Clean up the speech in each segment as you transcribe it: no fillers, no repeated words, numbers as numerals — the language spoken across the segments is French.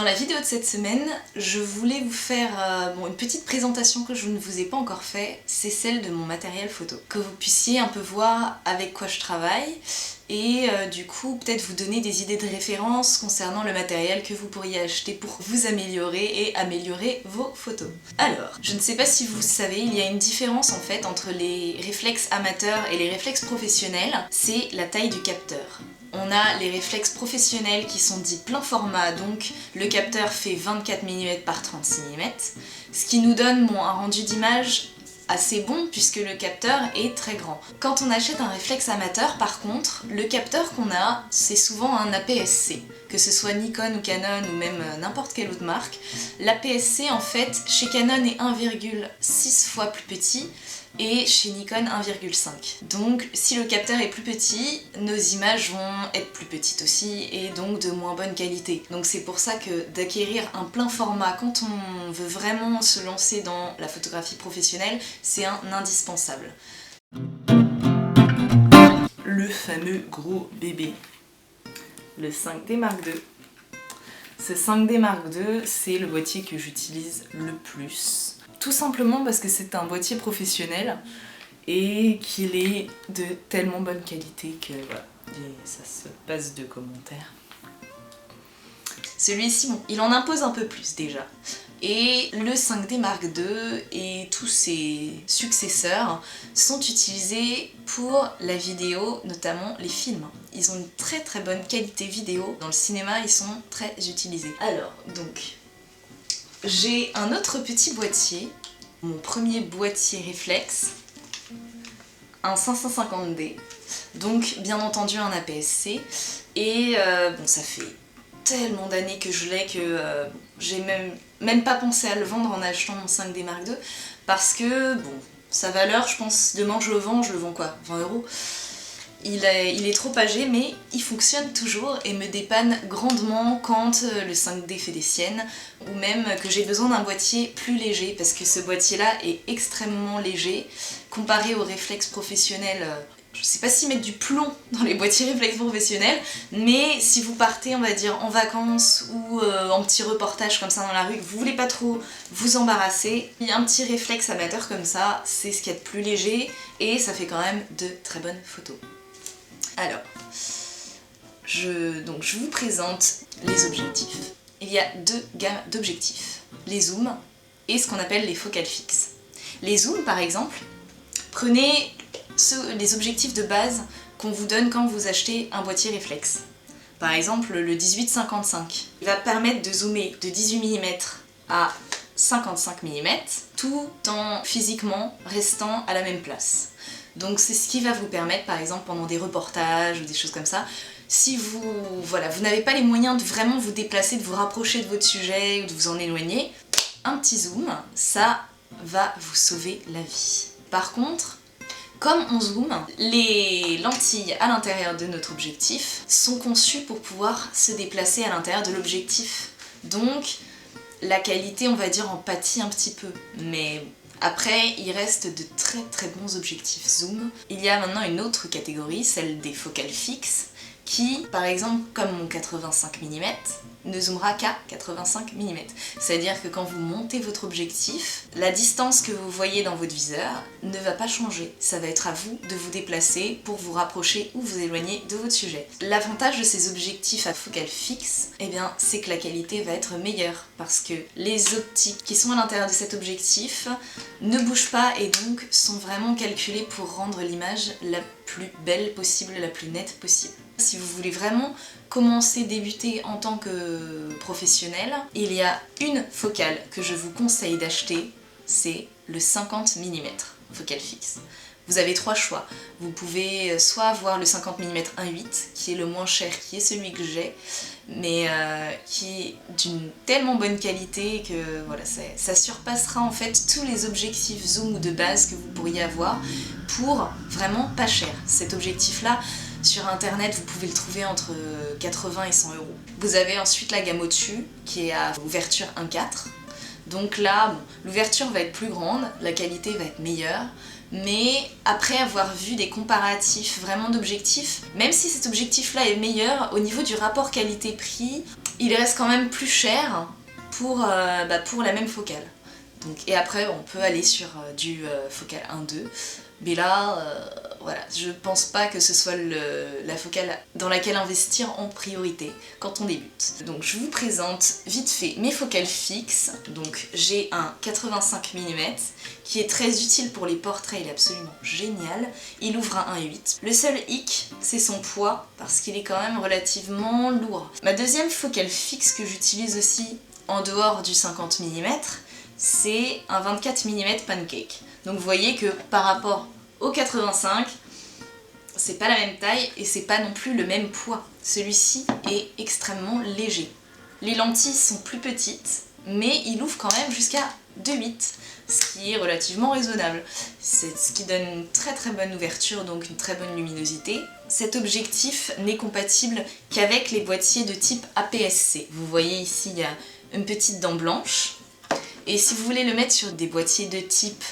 Dans la vidéo de cette semaine, je voulais vous faire une petite présentation que je ne vous ai pas encore fait, c'est celle de mon matériel photo. Que vous puissiez un peu voir avec quoi je travaille et du coup peut-être vous donner des idées de référence concernant le matériel que vous pourriez acheter pour vous améliorer et améliorer vos photos. Alors, je ne sais pas si vous savez, il y a une différence en fait entre les réflexes amateurs et les réflexes professionnels, c'est la taille du capteur. On a les réflexes professionnels qui sont dits plein format, donc le capteur fait 24 mm par 36 mm, ce qui nous donne un rendu d'image assez bon puisque le capteur est très grand. Quand on achète un réflexe amateur par contre, le capteur qu'on a c'est souvent un APS-C, que ce soit Nikon ou Canon ou même n'importe quelle autre marque. L'APS-C en fait chez Canon est 1,6 fois plus petit et chez Nikon 1,5. Donc si le capteur est plus petit, nos images vont être plus petites aussi et donc de moins bonne qualité. Donc c'est pour ça que d'acquérir un plein format quand on veut vraiment se lancer dans la photographie professionnelle, c'est un indispensable. Le fameux gros bébé, le 5D Mark II. Ce 5D Mark II, c'est le boîtier que j'utilise le plus. Tout simplement parce que c'est un boîtier professionnel et qu'il est de tellement bonne qualité que voilà, ça se passe de commentaires. Celui-ci, bon, il en impose un peu plus déjà. Et le 5D Mark II et tous ses successeurs sont utilisés pour la vidéo, notamment les films. Ils ont une très très bonne qualité vidéo. Dans le cinéma, ils sont très utilisés. Alors, donc, j'ai un autre petit boîtier, mon premier boîtier réflexe, un 550D, donc bien entendu un APS-C, et bon ça fait tellement d'années que je l'ai que j'ai même pas pensé à le vendre en achetant mon 5D Mark II, parce que bon, sa valeur, je pense, demain je le vends quoi, 20 €. Il est trop âgé mais il fonctionne toujours et me dépanne grandement quand le 5D fait des siennes ou même que j'ai besoin d'un boîtier plus léger parce que ce boîtier là est extrêmement léger comparé aux réflexes professionnels. Je sais pas si mettre du plomb dans les boîtiers réflexes professionnels, mais si vous partez on va dire en vacances ou en petit reportage comme ça dans la rue, que vous voulez pas trop vous embarrasser, il y a un petit réflexe amateur comme ça, c'est ce qu'il y a de plus léger et ça fait quand même de très bonnes photos. Alors, je vous présente les objectifs. Il y a deux gammes d'objectifs, les zooms et ce qu'on appelle les focales fixes. Les zooms par exemple, prenez les objectifs de base qu'on vous donne quand vous achetez un boîtier réflexe. Par exemple le 18-55, il va permettre de zoomer de 18 mm à 55 mm tout en physiquement restant à la même place. Donc c'est ce qui va vous permettre par exemple pendant des reportages ou des choses comme ça, si vous n'avez pas les moyens de vraiment vous déplacer, de vous rapprocher de votre sujet ou de vous en éloigner, un petit zoom, ça va vous sauver la vie. Par contre, comme on zoome, les lentilles à l'intérieur de notre objectif sont conçues pour pouvoir se déplacer à l'intérieur de l'objectif. Donc la qualité, on va dire, en pâtit un petit peu, mais après, il reste de très très bons objectifs zoom. Il y a maintenant une autre catégorie, celle des focales fixes, qui, par exemple, comme mon 85 mm, ne zoomera qu'à 85 mm. C'est-à-dire que quand vous montez votre objectif, la distance que vous voyez dans votre viseur ne va pas changer. Ça va être à vous de vous déplacer pour vous rapprocher ou vous éloigner de votre sujet. L'avantage de ces objectifs à focale fixe, eh bien, c'est que la qualité va être meilleure parce que les optiques qui sont à l'intérieur de cet objectif ne bougent pas et donc sont vraiment calculées pour rendre l'image la plus belle possible, la plus nette possible. Si vous voulez vraiment débuter en tant que professionnel, il y a une focale que je vous conseille d'acheter, c'est le 50 mm focale fixe. Vous avez trois choix. Vous pouvez soit avoir le 50 mm 1.8 qui est le moins cher, qui est celui que j'ai, mais qui est d'une tellement bonne qualité que voilà, ça surpassera en fait tous les objectifs zoom ou de base que vous pourriez avoir pour vraiment pas cher. Cet objectif-là, sur internet, vous pouvez le trouver entre 80 et 100 €. Vous avez ensuite la gamme au-dessus qui est à ouverture 1.4. Donc là, bon, l'ouverture va être plus grande, la qualité va être meilleure, mais après avoir vu des comparatifs vraiment d'objectifs, même si cet objectif-là est meilleur, au niveau du rapport qualité-prix, il reste quand même plus cher pour la même focale. Donc, et après on peut aller sur du focal 1-2, mais là voilà, je pense pas que ce soit la focale dans laquelle investir en priorité quand on débute. Donc je vous présente vite fait mes focales fixes. Donc j'ai un 85 mm qui est très utile pour les portraits, il est absolument génial. Il ouvre à 1,8. Le seul hic, c'est son poids, parce qu'il est quand même relativement lourd. Ma deuxième focale fixe que j'utilise aussi en dehors du 50 mm, c'est un 24 mm pancake. Donc vous voyez que par rapport au 85, c'est pas la même taille et c'est pas non plus le même poids. Celui-ci est extrêmement léger. Les lentilles sont plus petites, mais il ouvre quand même jusqu'à 2,8, ce qui est relativement raisonnable. C'est ce qui donne une très très bonne ouverture, donc une très bonne luminosité. Cet objectif n'est compatible qu'avec les boîtiers de type APS-C. Vous voyez ici, il y a une petite dent blanche. Et si vous voulez le mettre sur des boîtiers de type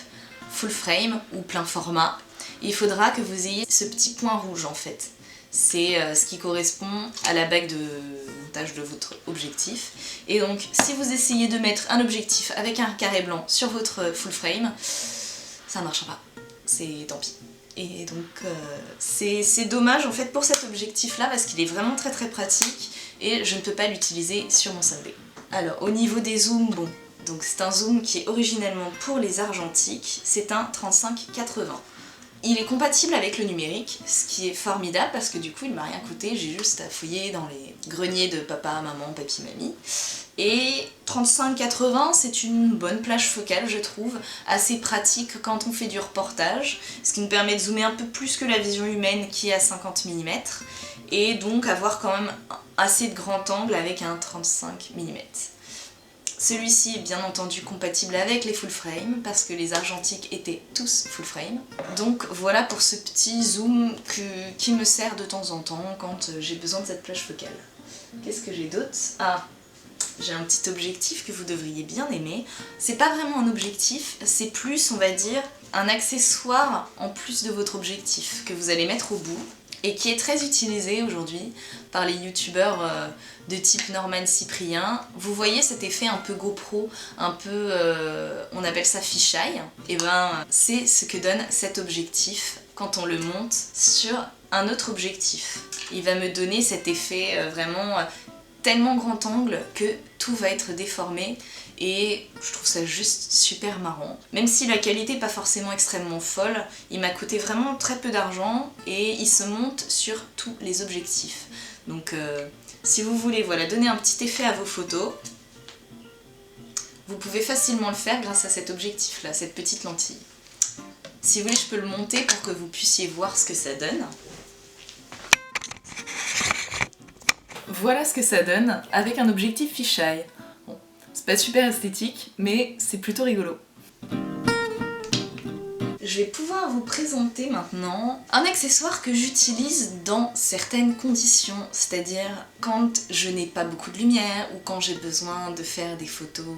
full frame ou plein format, il faudra que vous ayez ce petit point rouge en fait. C'est ce qui correspond à la bague de montage de votre objectif. Et donc si vous essayez de mettre un objectif avec un carré blanc sur votre full frame, ça ne marchera pas. C'est tant pis. Et donc c'est dommage en fait pour cet objectif là parce qu'il est vraiment très très pratique et je ne peux pas l'utiliser sur mon 5D. Alors au niveau des zooms, bon. Donc c'est un zoom qui est originellement pour les argentiques, c'est un 35-80. Il est compatible avec le numérique, ce qui est formidable parce que du coup il m'a rien coûté, j'ai juste à fouiller dans les greniers de papa, maman, papy, mamie. Et 35-80 c'est une bonne plage focale je trouve, assez pratique quand on fait du reportage, ce qui nous permet de zoomer un peu plus que la vision humaine qui est à 50 mm, et donc avoir quand même assez de grand angle avec un 35 mm. Celui-ci est bien entendu compatible avec les full frame parce que les argentiques étaient tous full frame. Donc voilà pour ce petit zoom qui me sert de temps en temps quand j'ai besoin de cette plage focale. Qu'est-ce que j'ai d'autre? Ah, j'ai un petit objectif que vous devriez bien aimer. C'est pas vraiment un objectif, c'est plus, on va dire, un accessoire en plus de votre objectif que vous allez mettre au bout et qui est très utilisé aujourd'hui par les youtubeurs de type Norman Cyprien. Vous voyez cet effet un peu GoPro, un peu, on appelle ça fisheye. Et ben c'est ce que donne cet objectif quand on le monte sur un autre objectif. Il va me donner cet effet vraiment tellement grand angle que tout va être déformé et je trouve ça juste super marrant. Même si la qualité n'est pas forcément extrêmement folle, il m'a coûté vraiment très peu d'argent et il se monte sur tous les objectifs. Donc si vous voulez voilà, donner un petit effet à vos photos, vous pouvez facilement le faire grâce à cet objectif là, cette petite lentille. Si vous voulez, je peux le monter pour que vous puissiez voir ce que ça donne. Voilà ce que ça donne avec un objectif fisheye. Bon, c'est pas super esthétique, mais c'est plutôt rigolo. Je vais pouvoir vous présenter maintenant un accessoire que j'utilise dans certaines conditions, c'est-à-dire quand je n'ai pas beaucoup de lumière ou quand j'ai besoin de faire des photos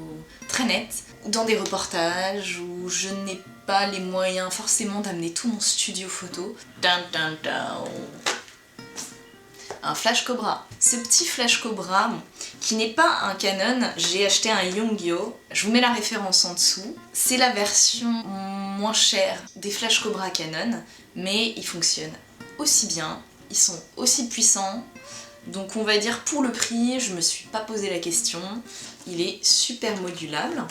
très nettes, ou dans des reportages où je n'ai pas les moyens forcément d'amener tout mon studio photo. Un flash Cobra. Ce petit flash Cobra, qui n'est pas un Canon, j'ai acheté un Yongnuo, je vous mets la référence en dessous. C'est la version moins chère des flash Cobra Canon, mais ils fonctionnent aussi bien, ils sont aussi puissants, donc on va dire pour le prix, je me suis pas posé la question, il est super modulable.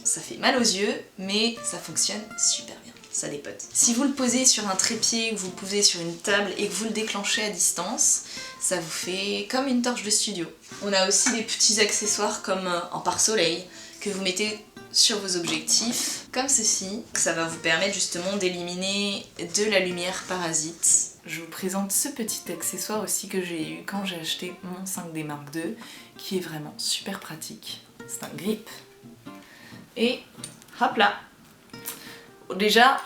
Ça fait mal aux yeux, mais ça fonctionne super bien. Ça dépote. Si vous le posez sur un trépied, que vous le posez sur une table et que vous le déclenchez à distance, ça vous fait comme une torche de studio. On a aussi des petits accessoires comme un pare-soleil que vous mettez sur vos objectifs, comme ceci. Ça va vous permettre justement d'éliminer de la lumière parasite. Je vous présente ce petit accessoire aussi que j'ai eu quand j'ai acheté mon 5D Mark II, qui est vraiment super pratique. C'est un grip. Et hop là! Déjà,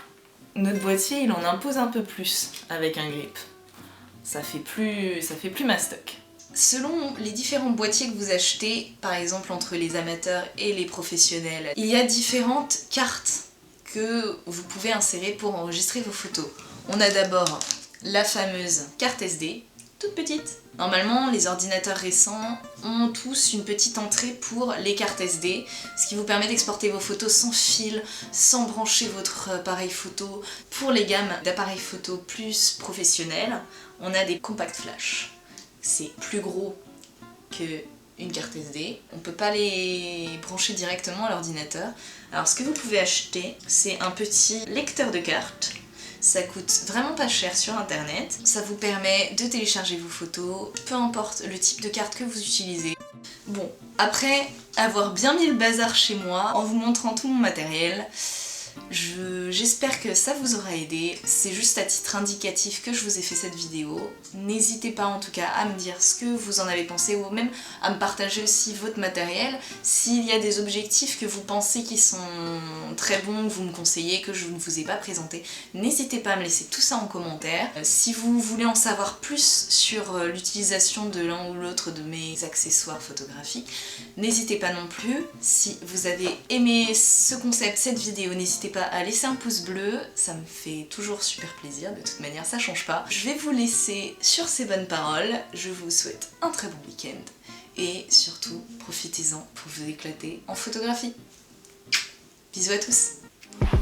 notre boîtier, il en impose un peu plus avec un grip. Ça fait plus mastoc. Selon les différents boîtiers que vous achetez, par exemple entre les amateurs et les professionnels, il y a différentes cartes que vous pouvez insérer pour enregistrer vos photos. On a d'abord la fameuse carte SD. toute petite. Normalement, les ordinateurs récents ont tous une petite entrée pour les cartes SD, ce qui vous permet d'exporter vos photos sans fil, sans brancher votre appareil photo. Pour les gammes d'appareils photo plus professionnels, on a des compact flash. C'est plus gros qu'une carte SD, on peut pas les brancher directement à l'ordinateur. Alors ce que vous pouvez acheter, c'est un petit lecteur de cartes. Ça coûte vraiment pas cher sur internet. Ça vous permet de télécharger vos photos, peu importe le type de carte que vous utilisez. Bon, après avoir bien mis le bazar chez moi, en vous montrant tout mon matériel, j'espère que ça vous aura aidé. C'est juste à titre indicatif que je vous ai fait cette vidéo. N'hésitez pas en tout cas à me dire ce que vous en avez pensé ou même à me partager aussi votre matériel. S'il y a des objectifs que vous pensez qui sont très bons, que vous me conseillez, que je ne vous ai pas présentés, n'hésitez pas à me laisser tout ça en commentaire. Si vous voulez en savoir plus sur l'utilisation de l'un ou l'autre de mes accessoires photographiques, n'hésitez pas non plus. Si vous avez aimé ce concept, cette vidéo, n'hésitez pas à laisser un pouce bleu, ça me fait toujours super plaisir, de toute manière ça change pas. Je vais vous laisser sur ces bonnes paroles, je vous souhaite un très bon week-end et surtout profitez-en pour vous éclater en photographie. Bisous à tous.